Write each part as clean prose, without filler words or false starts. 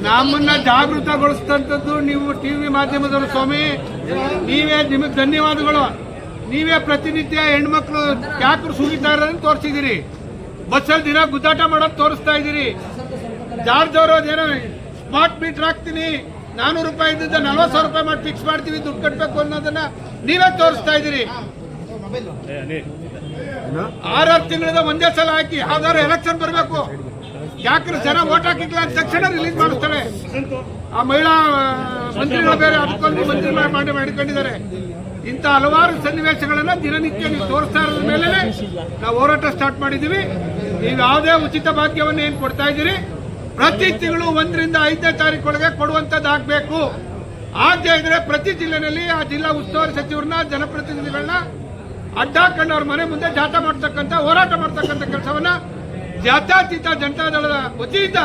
ನಮ್ಮನ್ನ ಜಾಗೃತಗೊಳಿಸಿದಂಥದ್ದು ನೀವು ಟಿವಿ ಮಾಧ್ಯಮದವರು ಸ್ವಾಮಿ. ನೀವೇ, ನಿಮಗೆ ಧನ್ಯವಾದಗಳು. ನೀವೇ ಪ್ರತಿನಿತ್ಯ ಹೆಣ್ಮಕ್ಳು ಯಾಕರು ಸುಗಿತಾ ಇರೋದನ್ನ ತೋರಿಸಿದಿರಿ. ಬಸ್ಸಲ್ಲಿ ದಿನ ಗುದ್ದಾಟ ಮಾಡೋದು ತೋರಿಸ್ತಾ ಇದ್ದೀರಿ. ಜಾರ್ಜ್ ಅವರು ಅದೇನೋ ಸ್ಮಾರ್ಟ್ ಮೀಟರ್ ಹಾಕ್ತೀನಿ, 400 ರೂಪಾಯಿ ಇದ್ದಿದ್ದ 40,000 ರೂಪಾಯಿ ಮಾಡಿ ಫಿಕ್ಸ್ ಮಾಡ್ತೀವಿ, ದುಡ್ಡು ಕಟ್ಟಬೇಕು ಅನ್ನೋದನ್ನ ನೀವೇ ತೋರಿಸ್ತಾ ಇದ್ದೀರಿ. 6 ತಿಂಗಳಿಂದ ಒಂದೇ ಸಲ ಹಾಕಿ ಯಾವ್ದಾದ್ರು ಎಲೆಕ್ಷನ್ ಬರಬೇಕು, ಯಾಕ್ರೆ ಜನ ಓಟ್ ಹಾಕಿಲ್ಲ ಅಂದ ತಕ್ಷಣ ರಿಲೀಸ್ ಮಾಡಿಸ್ತಾರೆ. ಆ ಮಹಿಳಾ ಮಂತ್ರಿಗಳು ಬೇರೆ ಅದಕ್ಕೊಂದು ಮಂತ್ರಿ ಮಾಡಿಕೊಂಡಿದ್ದಾರೆ. ಇಂಥ ಹಲವಾರು ಸನ್ನಿವೇಶಗಳನ್ನ ದಿನನಿತ್ಯ ನೀವು ತೋರಿಸ್ತಾ ಇರೋದ್ರ ಮೇಲೆ ನಾವು ಹೋರಾಟ ಸ್ಟಾರ್ಟ್ ಮಾಡಿದ್ದೀವಿ. ನೀವು ಯಾವುದೇ ಉಚಿತ ಭಾಗ್ಯವನ್ನು ಏನು ಕೊಡ್ತಾ ಇದ್ದೀರಿ, ಪ್ರತಿ ತಿಂಗಳು 1 ರಿಂದ 5ನೇ ತಾರೀಕೊಳಗೆ ಕೊಡುವಂತದ್ದಾಗಬೇಕು. ಆಗದೆ ಇದ್ರೆ ಪ್ರತಿ ಜಿಲ್ಲೆನಲ್ಲಿ ಆ ಜಿಲ್ಲಾ ಉಸ್ತುವಾರಿ ಸಚಿವರನ್ನ, ಜನಪ್ರತಿನಿಧಿಗಳನ್ನ ಅಡ್ಡಾಕೊಂಡು ಅವ್ರ ಮನೆ ಮುಂದೆ ಜಾಥಾ ಮಾಡ್ತಕ್ಕಂಥ, ಹೋರಾಟ ಮಾಡ್ತಕ್ಕಂಥ ಕೆಲಸವನ್ನ ಜಾತ್ಯತೀತ ಜನತಾದಳದ ವತಿಯಿಂದ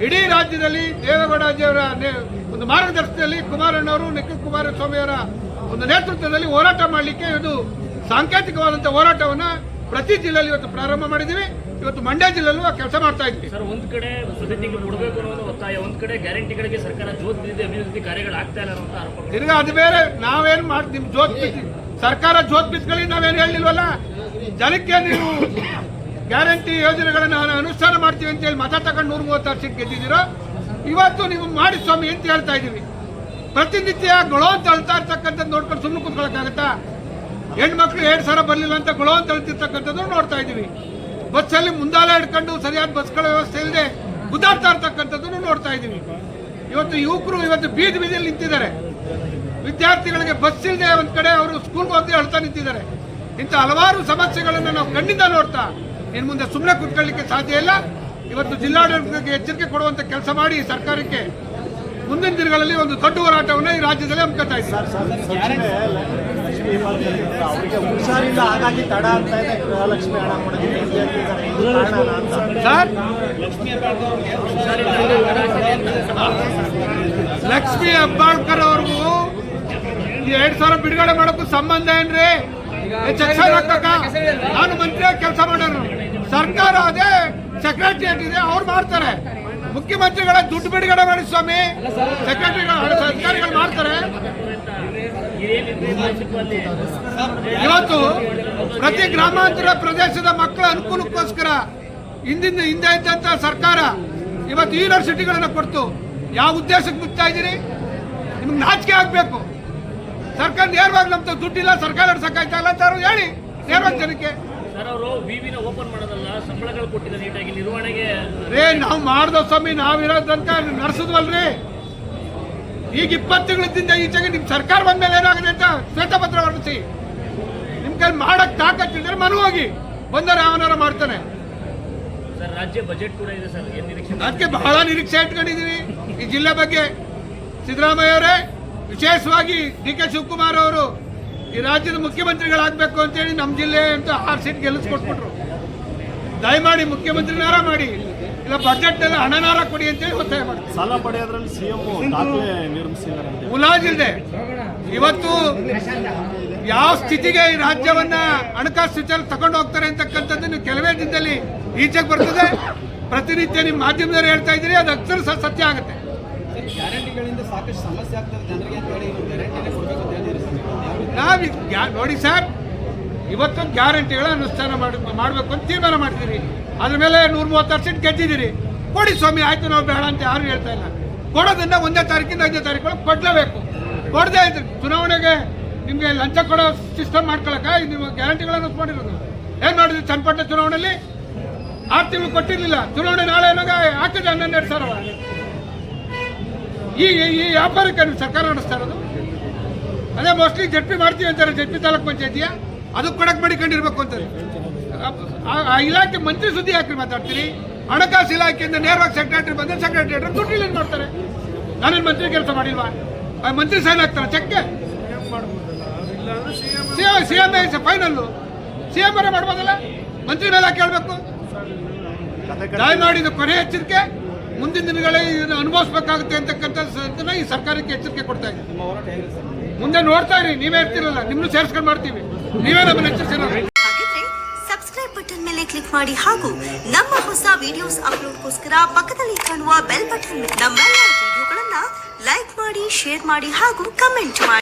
ಇಡೀ ರಾಜ್ಯದಲ್ಲಿ ದೇವೇಗೌಡಜಿಯವರ ಒಂದು ಮಾರ್ಗದರ್ಶನದಲ್ಲಿ ಕುಮಾರಣ್ಣವರು, ನಿಖಿಲ್ ಕುಮಾರಸ್ವಾಮಿ ಅವರ ಒಂದು ನೇತೃತ್ವದಲ್ಲಿ ಹೋರಾಟ ಮಾಡಲಿಕ್ಕೆ ಇದು ಸಾಂಕೇತಿಕವಾದಂತಹ ಹೋರಾಟವನ್ನ ಪ್ರತಿ ಜಿಲ್ಲೆಯಲ್ಲಿ ಇವತ್ತು ಪ್ರಾರಂಭ ಮಾಡಿದ್ದೀವಿ. ಇವತ್ತು ಮಂಡ್ಯ ಜಿಲ್ಲೆಯಲ್ಲೂ ಕೆಲಸ ಮಾಡ್ತಾ ಇದ್ವಿ. ಸರ್, ಒಂದ್ ಕಡೆ ವಸತಿಗೆ ಕೊಡಬೇಕು ಅನ್ನೋ ಒತ್ತಾಯ, ಒಂದ್ ಕಡೆ ಗ್ಯಾರಂಟಿಗಳಿಗೆ ಸರ್ಕಾರ ಜೋತ್ ಬಿದ್ದಿದೆ, ಅಭಿವೃದ್ಧಿ ಕಾರ್ಯಗಳು ಆಗ್ತಾ ಇಲ್ಲ ಅಂತ ಆರೋಪ. ತಿರ್ಗಾ ಅದು ಬೇರೆ, ನಾವೇನ್ ಮಾಡ್ತೀವಿ, ಜೋತ್ ಬಿದ್ದು ಸರ್ಕಾರ ಜೋತ್ ಬಿದ್ದುಗಳಿಗೆ ನಾವೇನು ಹೇಳಿಲ್ವಲ್ಲ. ಜನಕ್ಕೆ ನೀವು ಗ್ಯಾರಂಟಿ ಯೋಜನೆಗಳನ್ನ ಅನುಷ್ಠಾನ ಮಾಡ್ತೀವಿ ಅಂತ ಹೇಳಿ ಮತ ತಗೊಂಡು 136 ಸೀಟ್ ಗೆದ್ದಿದ್ದೀರೋ, ಇವತ್ತು ನೀವು ಮಾಡಿ ಸ್ವಾಮಿ ಅಂತ ಹೇಳ್ತಾ ಇದೀವಿ. ಪ್ರತಿನಿತ್ಯ ಗೊಳೋ ಅಂತ ಅಳ್ತಾ ಇರ್ತಕ್ಕಂಥದ್ದು ನೋಡ್ಕೊಂಡು ಸುಮ್ಮನೆ ಕೂತ್ಕೊಳ್ಳೋಕ್ಕಾಗತ್ತಾ? ಹೆಣ್ಮಕ್ಳು 2,000 ಬರಲಿಲ್ಲ ಅಂತ ಗೊಳೋ ಅಂತ ಅಳ್ತಿರ್ತಕ್ಕಂಥದ್ದು ನೋಡ್ತಾ ಇದೀವಿ. ಬಸ್ಸಲ್ಲಿ ಮುಂದಾಲೆ ಹಿಡ್ಕೊಂಡು ಸರಿಯಾದ ಬಸ್ಗಳ ವ್ಯವಸ್ಥೆ ಇಲ್ಲದೆ ಗುದ್ದಾಡ್ತಾ ಇರ್ತಕ್ಕಂಥದ್ದನ್ನು ನೋಡ್ತಾ ಇದೀವಿ. ಇವತ್ತು ಯುವಕರು ಇವತ್ತು ಬೀದಿಯಲ್ಲಿ ನಿಂತಿದ್ದಾರೆ. ವಿದ್ಯಾರ್ಥಿಗಳಿಗೆ ಬಸ್ ಇಲ್ಲದೆ ಒಂದ್ ಕಡೆ ಅವರು ಸ್ಕೂಲ್ಗೆ ಹೋಗಿ ಅಳ್ತಾ ನಿಂತಿದ್ದಾರೆ. ಇಂಥ ಹಲವಾರು ಸಮಸ್ಯೆಗಳನ್ನು ನಾವು ಕಣ್ಣಿಂದ ನೋಡ್ತಾ ಇನ್ನು ಮುಂದೆ ಸುಮ್ಮನೆ ಕೂತ್ಕೊಳ್ಳಿಕ್ಕೆ ಸಾಧ್ಯ ಇಲ್ಲ. ಇವತ್ತು ಜಿಲ್ಲಾಡಳಿತಕ್ಕೆ ಎಚ್ಚರಿಕೆ ಕೊಡುವಂತ ಕೆಲಸ ಮಾಡಿ ಸರ್ಕಾರಕ್ಕೆ ಮುಂದಿನ ದಿನಗಳಲ್ಲಿ ಒಂದು ದೊಡ್ಡ ಹೋರಾಟವನ್ನು ಈ ರಾಜ್ಯದಲ್ಲಿ ಹಮ್ಮಿಕೊಳ್ತಾ ಇದ್ದಾರೆ. ಲಕ್ಷ್ಮೀ ಹೆಬ್ಬಾಳ್ಕರ್ ಅವ್ರಿಗೂ 2,000 ಬಿಡುಗಡೆ ಮಾಡೋಕ್ಕೂ ಸಂಬಂಧ ಏನ್ರಿ? ನಾನು ಮಂತ್ರಿಯಾಗಿ ಕೆಲಸ ಮಾಡೋರು, ಸರ್ಕಾರ ಅದೇ ಸೆಕ್ರೆಟರಿಯೇಟ್ ಇದೆ, ಅವ್ರು ಮಾಡ್ತಾರೆ. ಮುಖ್ಯಮಂತ್ರಿಗಳ ದುಡ್ಡು ಬಿಡುಗಡೆ ಮಾಡಿ ಸ್ವಾಮಿ, ಅಧಿಕಾರಿಗಳು ಮಾಡ್ತಾರೆ. ಇವತ್ತು ಪ್ರತಿ ಗ್ರಾಮಾಂತರ ಪ್ರದೇಶದ ಮಕ್ಕಳ ಅನುಕೂಲಕ್ಕೋಸ್ಕರ ಹಿಂದೆ ಇದ್ದಂತ ಸರ್ಕಾರ ಇವತ್ತು ಯೂನಿವರ್ಸಿಟಿಗಳನ್ನ ಕೊಡ್ತು. ಯಾವ ಉದ್ದೇಶಕ್ಕೆ ಮುಚ್ತಾ ಇದ್ದೀರಿ? ನಿಮ್ಗೆ ನಾಚಿಕೆ ಆಗ್ಬೇಕು. ಸರ್ಕಾರ ನೇರವಾಗಿ ನಮ್ದು ದುಡ್ಡಿಲ್ಲ, ಸರ್ಕಾರ ನಡ್ಸಕ್ಕಾಯ್ತಾ ಇಲ್ಲ ಅಂತ ಹೇಳಿ ನೇರವಾಗಿ ಜನಕ್ಕೆ. ಓಪನ್ ಮಾಡೋದಲ್ಲ, ಸಂಬಳಗಳು ಕೊಟ್ಟಿದ್ದ ನೀಟಾಗಿ ನಿರ್ವಹಣೆಗೆ ನಾವು ಮಾಡ್ದೋ ಸ್ವಾಮಿ, ನಾವಿರೋದಂತ ನಡೆಸಿದ್ವಲ್ರಿ. ಈಗ 20 ತಿಂಗಳಿಂದ ಈಚೆಗೆ ನಿಮ್ ಸರ್ಕಾರ ಬಂದ್ಮೇಲೆ ಏನಾಗಿದೆ ಅಂತ ಶ್ವೇತಪತ್ರ ಹೊರಡಿಸಿ. ನಿಮ್ ಕೈ ಮಾಡಕ್ ತಾಕತ್ತಿದ್ರೆ ಮನು ಹೋಗಿ ಬಂದರೆ ಅವನಾರ ಮಾಡ್ತಾನೆ. ಸರ್, ರಾಜ್ಯ ಬಜೆಟ್ ಕೂಡ ಇದೆ ಸರ್, ಏನ್ ನಿರೀಕ್ಷೆ? ಅದಕ್ಕೆ ಬಹಳ ನಿರೀಕ್ಷೆ ಇಟ್ಕೊಂಡಿದೀವಿ ಈ ಜಿಲ್ಲೆ ಬಗ್ಗೆ. ಸಿದ್ದರಾಮಯ್ಯ ಅವರೇ, ವಿಶೇಷವಾಗಿ ಡಿ.ಕೆ. ಶಿವಕುಮಾರ್ ಅವರು ಈ ರಾಜ್ಯದ ಮುಖ್ಯಮಂತ್ರಿಗಳಾಗಬೇಕು ಅಂತೇಳಿ ನಮ್ಮ ಜಿಲ್ಲೆ ಅಂತ 6 ಸೀಟ್ ಗೆಲ್ಲಿಸ್ಕೊಟ್ಬಿಟ್ರು. ದಯಮಾಡಿ ಮುಖ್ಯಮಂತ್ರಿನಾರ ಮಾಡಿ, ಇಲ್ಲ ಬಜೆಟ್ ಎಲ್ಲ ಹಣನಾರ ಕೊಡಿ ಅಂತೇಳಿ ಒತ್ತಾಯ ಮಾಡ್ತೀವಿ. ಸಾಲ ಪಡೆಯೋದ್ರಲ್ಲಿ ಸಿಎಂ ದಾಖಲೆ ನಿರ್ಮಿಸಿದ್ದಾರೆ, ಮುಲಾಜಿಲ್ದೆ ಇವತ್ತು ಯಾವ ಸ್ಥಿತಿಗೆ ಈ ರಾಜ್ಯವನ್ನ ಹಣಕಾಸು ಸಚಿವರು ತಗೊಂಡು ಹೋಗ್ತಾರೆ ಅಂತಕ್ಕಂಥದ್ದು ನೀವು ಕೆಲವೇ ದಿನದಲ್ಲಿ ಈಚೆಗೆ ಬರ್ತದೆ. ಪ್ರತಿನಿತ್ಯ ನಿಮ್ಮ ಮಾಧ್ಯಮದವರು ಹೇಳ್ತಾ ಇದ್ದೀರಿ, ಅದು ಅಕ್ಷರ ಸತ್ಯ ಆಗುತ್ತೆ. ಗ್ಯಾರಂಟಿಗಳಿಂದ ಸಾಕಷ್ಟು ಸಮಸ್ಯೆ ಆಗ್ತದೆ ಜನರಿಗೆ ಅಂತ ಹೇಳಿ ಗ್ಯಾರಂಟಿನೇ ಕೊಡಬೇಕು ಅಂತ ಹೇಳಿದ್ರು. ನೋಡಿ ಸರ್, ಇವತ್ತು ಗ್ಯಾರಂಟಿಗಳ ಅನುಷ್ಠಾನ ಮಾಡಬೇಕು ಅಂತ ತೀರ್ಮಾನ ಮಾಡ್ತೀರಿ. ಅದ್ರ ಮೇಲೆ 136 ಸೀಟ್ ಗೆದ್ದಿದ್ದೀರಿ. ಕೊಡಿ ಸ್ವಾಮಿ, ಆಯ್ತು, ನಾವು ಬೇಡ ಅಂತ ಯಾರು ಹೇಳ್ತಾ ಇಲ್ಲ. ಕೊಡೋದನ್ನ 1ನೇ ತಾರೀಕಿಂದ 5ನೇ ತಾರೀಕು ಕೊಡ್ಲೇಬೇಕು. ಕೊಡದೆ ಇದ್ರೆ ಚುನಾವಣೆಗೆ ನಿಮ್ಗೆ ಲಂಚ ಕೊಡೋ ಸಿಸ್ಟಮ್ ಮಾಡ್ಕೊಳಕ ನೀವು ಗ್ಯಾರಂಟಿಗಳನ್ನು ಮಾಡಿರೋದು. ಏನ್ ಮಾಡಿದ್ರಿ? ಚನ್ನಪಟ್ಟಣ ಚುನಾವಣೆಯಲ್ಲಿ 6 ತಿಂಗಳು ಕೊಟ್ಟಿರ್ಲಿಲ್ಲ. ಚುನಾವಣೆ ನಾಳೆ ಏನಾಗ ಹಾಕಿದ್ರೆ 12,000. ಈ ವ್ಯಾಪಾರಕ್ಕೆ ನೀವು ಸರ್ಕಾರ ನಡೆಸ್ತಾ ಇರೋದು. ಅದೇ ಮೋಸ್ಟ್ಲಿ ಜಡ್ಪಿ ಮಾಡ್ತೀವಿ ಅಂತಾರೆ, ಜಡ್ಪಿ ತಾಲೂಕ್ ಪಂಚಾಯತಿಯ ಅದಕ್ಕೆ ಕೊಡಕ್ ಮಾಡಿಕೊಂಡಿರ್ಬೇಕು ಅಂತಾರೆ. ಆ ಇಲಾಖೆ ಮಂತ್ರಿ ಸುದ್ದಿ ಹಾಕಿ ಮಾತಾಡ್ತೀರಿ. ಹಣಕಾಸು ಇಲಾಖೆಯಿಂದ ನೇರವಾಗಿ ಸೆಕ್ರೆಟರಿ ಬಂದ್ರೆ ಸೆಕ್ರೆಟರಿ ದುಡ್ಡು ರಿಲೀಸ್ ಮಾಡ್ತಾರೆ. ನಾನೇನು ಮಂತ್ರಿ ಕೆಲಸ ಮಾಡಿಲ್ವಾ? ಮಂತ್ರಿ ಸೈನ್ ಹಾಕ್ತಾರೆ ಚೆಕ್ಗೆ. ಸಿಎಂ ಫೈನಲ್ಲು ಸಿಎಂ ಬರ ಮಾಡ್ಬೋದಲ್ಲ, ಮಂತ್ರಿ ಮೇಲೆ ಹಾಕಿ ಹೇಳ್ಬೇಕು. ದಯಮಾಡಿ ಇದು ಕೊನೆ ಎಚ್ಚರಿಕೆ. ಮುಂದಿನ ದಿನಗಳೇ ಇದನ್ನು ಅನುಭವಿಸಬೇಕಾಗುತ್ತೆ ಅಂತಕ್ಕಂಥ ಈ ಸರ್ಕಾರಕ್ಕೆ ಎಚ್ಚರಿಕೆ ಕೊಡ್ತಾ ಇದೆ. ಮುಂದೆ ನೋಡ್ತಾ ಇರಿ, ನೀವೇ ಇರ್ತಿರಲ್ಲ, ನಿಮ್ಮನ್ನು ಸೇರಿಸ್ಕೊಂಡು ಮಾಡ್ತೀವಿ. ನೀವೇ ನಮ್ಮನ್ನು ಎಚ್ಚರಿಸಿರೋದು. ಸಬ್ಸ್ಕ್ರೈಬ್ ಬಟನ್ ಮೇಲೆ ಕ್ಲಿಕ್ ಮಾಡಿ ಹಾಗೂ ನಮ್ಮ ಹೊಸ ವಿಡಿಯೋಸ್ ಅಪ್ಲೋಡ್ಗೋಸ್ಕರ ಪಕ್ಕದಲ್ಲಿ ಕಾಣುವ ಬೆಲ್ ಬಟನ್ ನಮ್ಮೆಲ್ಲ ವಿಡಿಯೋಗಳನ್ನ ಲೈಕ್ ಮಾಡಿ, ಶೇರ್ ಮಾಡಿ ಹಾಗೂ ಕಮೆಂಟ್ ಮಾಡಿ.